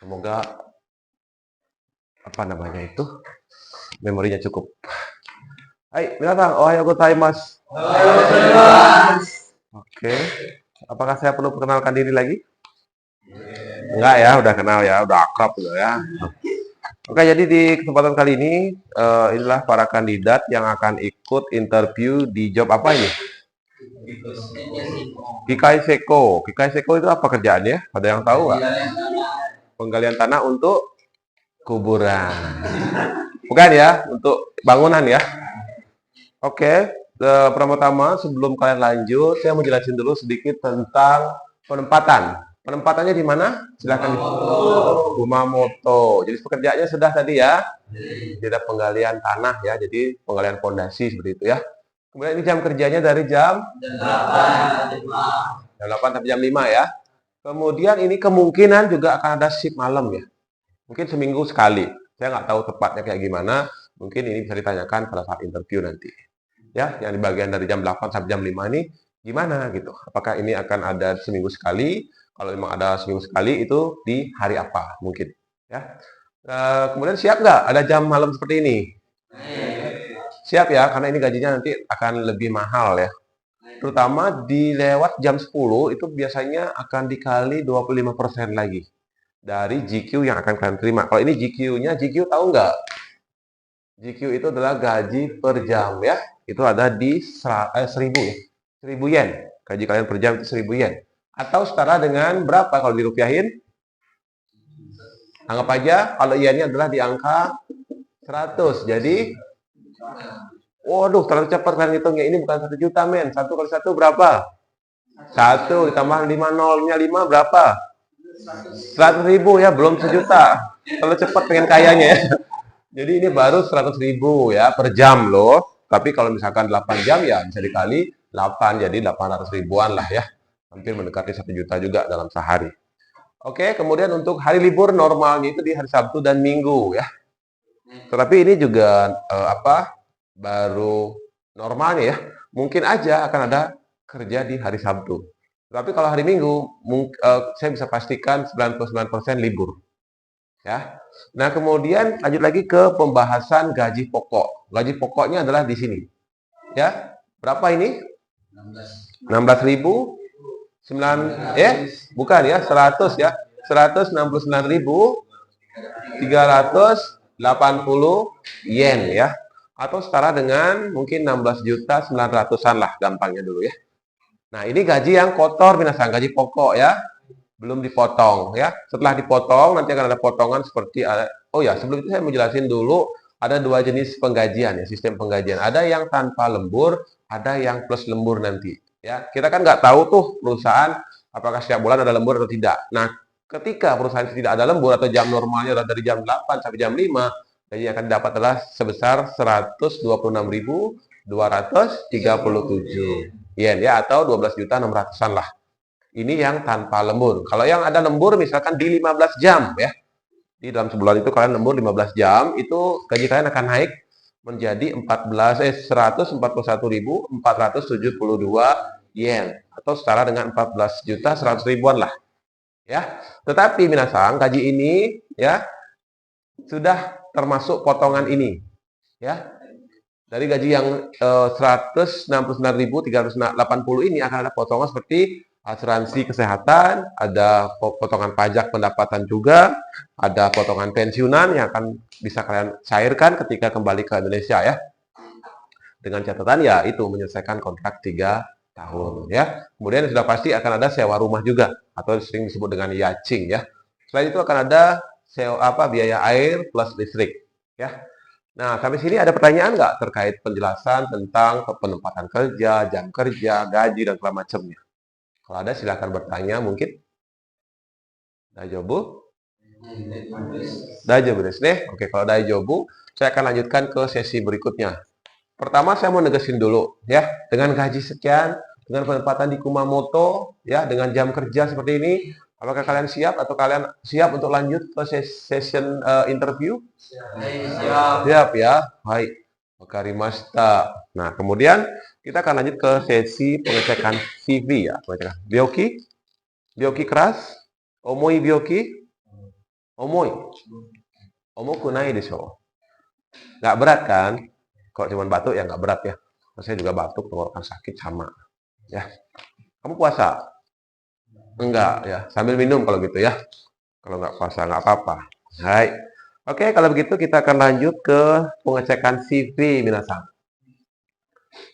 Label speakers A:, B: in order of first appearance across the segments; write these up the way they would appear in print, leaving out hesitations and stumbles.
A: Semoga apa namanya itu memorinya cukup. Hai, minasan, ohayo gozaimasu. Oke, apakah saya perlu perkenalkan diri lagi? Enggak ya, udah kenal ya, udah akrab udah ya. Oke, jadi di kesempatan kali ini inilah para kandidat yang akan ikut interview di job apa ini? Kikai Seko. Kikai Seko itu apa kerjaannya? Ada yang tahu nggak? Penggalian tanah untuk kuburan. Bukan ya, untuk bangunan ya. Oke, pertama-tama sebelum kalian lanjut, saya mau jelasin dulu sedikit tentang penempatan. Penempatannya di mana? Silahkan di Kumamoto. Jadi pekerjaannya sudah tadi ya. Tidak penggalian tanah ya, jadi penggalian fondasi seperti itu ya. Kemudian ini jam kerjanya dari jam 8 sampai jam 5 ya. Kemudian ini kemungkinan juga akan ada shift malam ya. Mungkin seminggu sekali. Saya nggak tahu tepatnya kayak gimana. Mungkin ini bisa ditanyakan pada saat interview nanti. Ya, yang di bagian dari jam 8 sampai jam 5 ini gimana gitu. Apakah ini akan ada seminggu sekali? Kalau memang ada seminggu sekali itu di hari apa mungkin ya. Kemudian siap nggak ada jam malam seperti ini? Siap ya, karena ini gajinya nanti akan lebih mahal ya. Terutama di lewat jam 10 itu biasanya akan dikali 25% lagi dari GQ yang akan kalian terima. Kalau ini GQ-nya, GQ tahu nggak? GQ itu adalah gaji per jam ya. Itu ada di 1000 ya. 1000 yen. Gaji kalian per jam itu 1000 yen. Atau setara dengan berapa kalau dirupiahin? Anggap aja kalau yennya adalah di angka 100. Jadi waduh, terlalu cepat kalian hitungnya. Ini bukan 1 juta, men. 1 kali 1 berapa? 1 ditambah 5 nolnya 5 berapa? 100.000 ya, belum 1 juta. Terlalu cepat pengen kayanya ya. Jadi ini baru 100.000 ya per jam loh. Tapi kalau misalkan 8 jam ya bisa dikali 8, jadi 800 ribuan lah ya. Hampir mendekati 1 juta juga dalam sehari. Oke, kemudian untuk hari libur normalnya itu di hari Sabtu dan Minggu ya. Tetapi ini juga baru normalnya ya. Mungkin aja akan ada kerja di hari Sabtu. Tapi kalau hari Minggu, saya bisa pastikan 99% libur. Ya. Nah, kemudian lanjut lagi ke pembahasan gaji pokok. Gaji pokoknya adalah di sini. Ya. Berapa ini? 16.000 bukan ya, 100 ya. 169.380 yen ya. Atau setara dengan mungkin 16.900-an lah gampangnya dulu ya. Nah, ini gaji yang kotor minasan, gaji pokok ya. Belum dipotong ya. Setelah dipotong nanti akan ada potongan seperti oh ya, sebelum itu saya mau jelasin dulu ada dua jenis penggajian ya, sistem penggajian. Ada yang tanpa lembur, ada yang plus lembur nanti ya. Kita kan nggak tahu tuh perusahaan apakah setiap bulan ada lembur atau tidak. Nah, ketika perusahaan tidak ada lembur atau jam normalnya adalah dari jam 8 sampai jam 5, gaji yang akan didapat adalah sebesar 126.237 yen ya, atau 12.600-an lah. Ini yang tanpa lembur. Kalau yang ada lembur misalkan di 15 jam ya. Di dalam sebulan itu kalian lembur 15 jam, itu gaji kalian akan naik menjadi 141.472 yen atau setara dengan 14.100 ribuan lah. Ya. Tetapi minasan, gaji ini ya sudah termasuk potongan ini. Ya. Dari gaji yang 169.380 ini akan ada potongan seperti asuransi kesehatan, ada potongan pajak pendapatan juga, ada potongan pensiunan yang akan bisa kalian cairkan ketika kembali ke Indonesia ya. Dengan catatan ya itu menyelesaikan kontrak 3 tahun ya. Kemudian sudah pasti akan ada sewa rumah juga atau sering disebut dengan yaching ya. Selain itu akan ada biaya air plus listrik ya. Nah, sampai sini ada pertanyaan nggak terkait penjelasan tentang penempatan kerja, jam kerja, gaji, dan segala macamnya? Kalau ada silakan bertanya mungkin. Dajobu? Dajobu desu ne. Oke, kalau dajobu, saya akan lanjutkan ke sesi berikutnya. Pertama saya mau negesin dulu ya, dengan gaji sekian, dengan penempatan di Kumamoto ya, dengan jam kerja seperti ini, apakah kalian siap atau kalian siap untuk lanjut ke session interview? Siap ya. Baik. Wakarimashita. Nah, kemudian kita akan lanjut ke sesi pengecekan CV ya, pengecekan. Byoki? Byoki keras? Omoi byoki? Omoi. Omo kunai desho. Nggak berat kan? Kalau cuma batuk ya nggak berat ya. Saya juga batuk, tenggorokan sakit sama. Ya. Kamu puasa? Enggak ya. Sambil minum kalau gitu ya. Kalau nggak puasa nggak apa-apa. Hai. Oke, kalau begitu kita akan lanjut ke pengecekan CV minasang.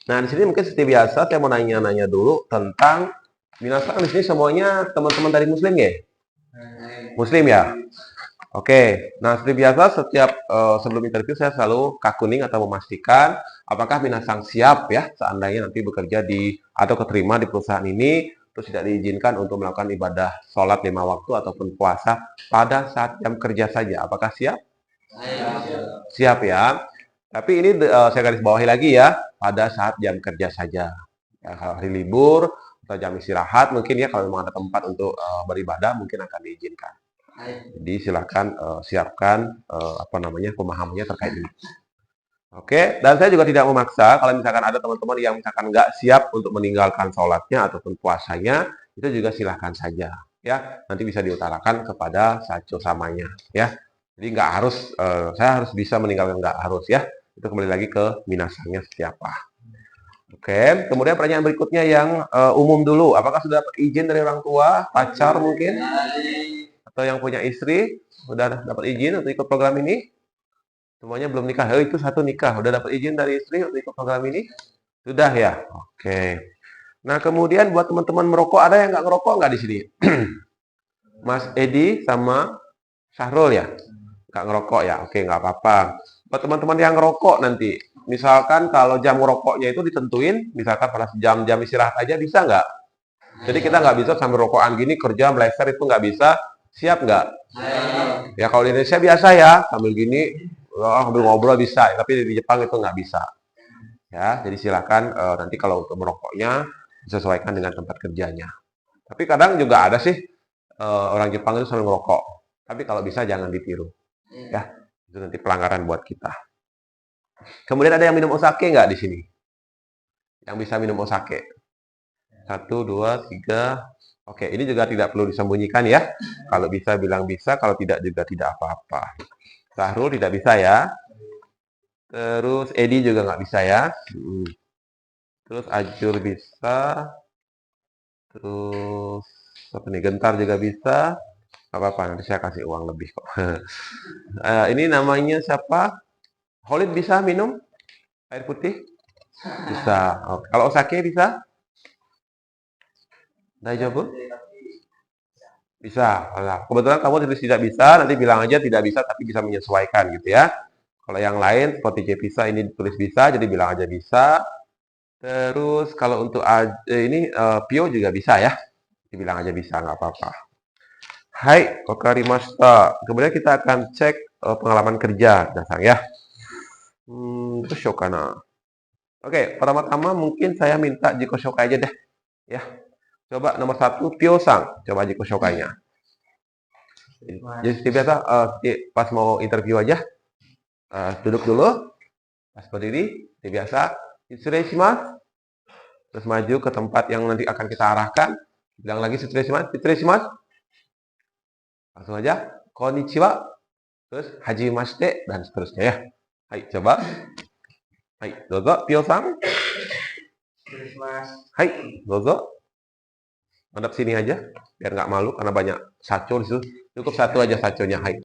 A: Nah, di sini mungkin seperti biasa saya mau nanya-nanya dulu tentang minasang di sini semuanya teman-teman dari Muslim ya? Muslim ya? Oke, nah seperti biasa setiap sebelum interview saya selalu kakuning atau memastikan apakah minasang siap ya seandainya nanti bekerja di atau keterima di perusahaan ini terus tidak diizinkan untuk melakukan ibadah sholat 5 waktu ataupun puasa pada saat jam kerja saja. Apakah siap? Siap ya. Tapi ini saya garis bawahi lagi ya pada saat jam kerja saja. Ya, kalau hari libur atau jam istirahat mungkin ya kalau memang ada tempat untuk beribadah mungkin akan diizinkan. Jadi silakan siapkan apa namanya pemahamannya terkait ini. Oke, dan saya juga tidak memaksa kalau misalkan ada teman-teman yang misalkan nggak siap untuk meninggalkan sholatnya ataupun puasanya, itu juga silahkan saja. Ya, nanti bisa diutarakan kepada saco samanya. Ya, jadi nggak harus saya harus bisa meninggalkan nggak harus ya. Itu kembali lagi ke minasangnya seperti apa. Oke, kemudian pertanyaan berikutnya yang umum dulu. Apakah sudah dapat izin dari orang tua, pacar mungkin? Atau yang punya istri sudah dapat izin untuk ikut program ini? Semuanya belum nikah. Oh, itu satu nikah. Udah dapat izin dari istri untuk ikut program ini? Sudah ya? Oke. Nah, kemudian buat teman-teman merokok, ada yang nggak ngerokok nggak di sini? Mas Edi sama Syahrul ya? Nggak ngerokok ya? Oke, nggak apa-apa. Buat teman-teman yang ngerokok nanti, misalkan kalau jam ngerokoknya itu ditentuin, misalkan pada jam-jam istirahat aja bisa nggak? Jadi kita nggak bisa sambil rokokan gini kerja meleser itu nggak bisa. Siap nggak? Ya kalau di Indonesia biasa ya sambil gini sambil ngobrol bisa, tapi di Jepang itu nggak bisa. Ya, jadi silakan nanti kalau untuk merokoknya disesuaikan dengan tempat kerjanya. Tapi kadang juga ada sih orang Jepang itu sambil merokok. Tapi kalau bisa jangan ditiru. Ya, itu nanti pelanggaran buat kita. Kemudian ada yang minum osake nggak di sini? Yang bisa minum osake? 1, 2, 3. Oke, ini juga tidak perlu disembunyikan ya. Kalau bisa bilang bisa, kalau tidak juga tidak apa-apa. Sahrul tidak bisa ya. Terus Edi juga nggak bisa ya. Terus Ajur bisa. Terus apa nih? Gentar juga bisa. Gak apa-apa, nanti saya kasih uang lebih kok. Ini namanya siapa? Holid bisa minum air putih? Bisa. Oke. Kalau Osake bisa? Daijoubu? Bisa. Nah, kebetulan kamu tidak bisa, nanti bilang aja tidak bisa tapi bisa menyesuaikan gitu ya. Kalau yang lain seperti J bisa ini ditulis bisa, jadi bilang aja bisa. Terus kalau untuk ini Pio juga bisa ya. Dibilang aja bisa, nggak apa-apa. Hai, wakarimashita. Kemudian kita akan cek pengalaman kerja, dasar ya. Terus shokana. Oke, pertama-tama mungkin saya minta Jiko Shokai aja deh. Ya, coba nomor 1, Pio-sang. Coba Jiko Shokainya. Jadi seperti biasa, pas mau interview aja, duduk dulu, pas berdiri, seperti biasa, Shirei terus maju ke tempat yang nanti akan kita arahkan, bilang lagi Shirei langsung aja, Konnichiwa, terus Hajimashite, dan seterusnya ya. Hai, coba. Hai, dozo, Pio-sang. Hai, dozo. Hadap sini aja, biar nggak malu karena banyak saco di situ. Cukup satu aja saconya. Hai.